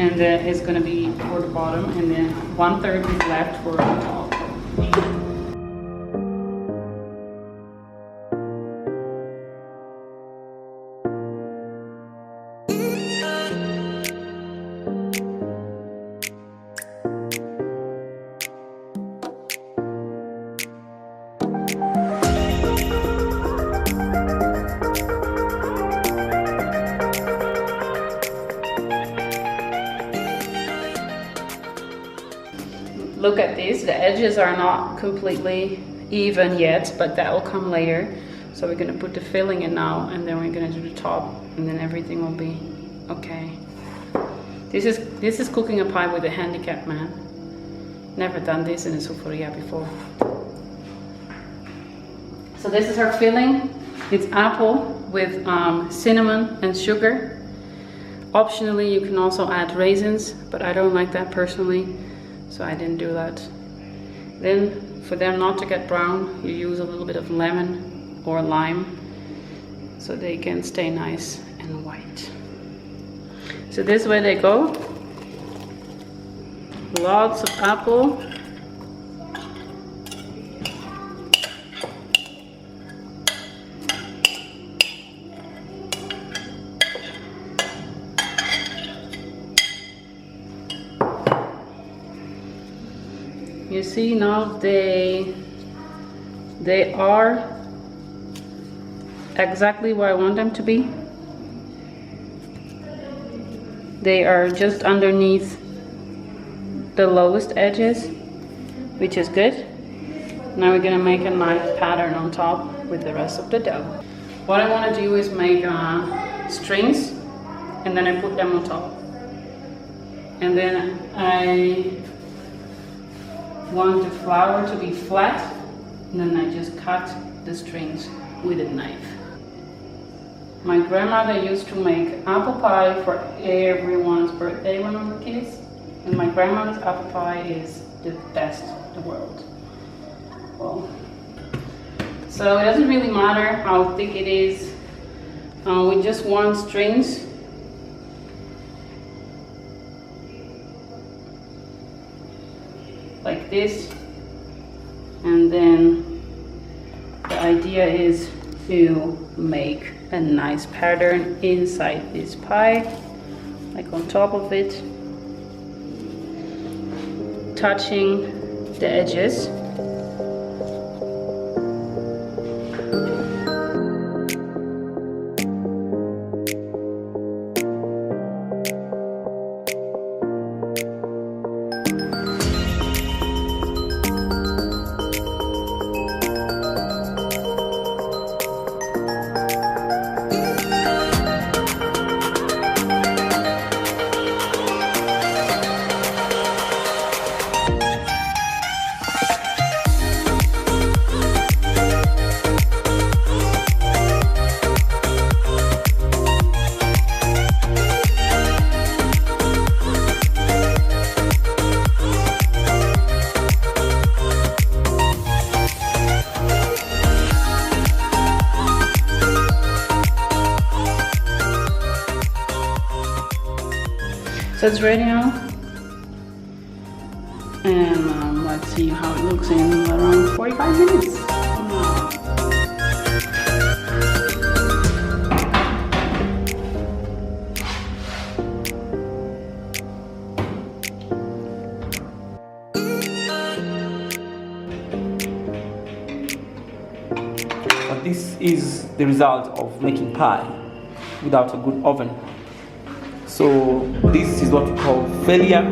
and it's gonna be for the bottom, and then 1/3 is left for the top. Look at this, the edges are not completely even yet, but that will come later. So we're gonna put the filling in now, and then we're gonna do the top, and then everything will be okay. This is cooking a pie with a handicap man. Never done this in a souffleur before. So this is our filling. It's apple with cinnamon and sugar. Optionally, you can also add raisins, but I don't like that personally, so I didn't do that. Then, for them not to get brown, you use a little bit of lemon or lime, so they can stay nice and white. So this way they go. Lots of apple. You see now they are exactly where I want them to be. They are just underneath the lowest edges, which is good. Now we're gonna make a nice pattern on top with the rest of the dough. What I want to do is make strings, and then I put them on top. And then I want the flour to be flat, and then I just cut the strings with a knife. My grandmother used to make apple pie for everyone's birthday when I was a kid, and my grandmother's apple pie is the best in the world. Well, so it doesn't really matter how thick it is. We just want strings. Like this, and then the idea is to make a nice pattern inside this pie, like on top of it, touching the edges. So it's ready now, and let's see how it looks in around 45 minutes. But this is the result of making pie without a good oven. So this is what we call failure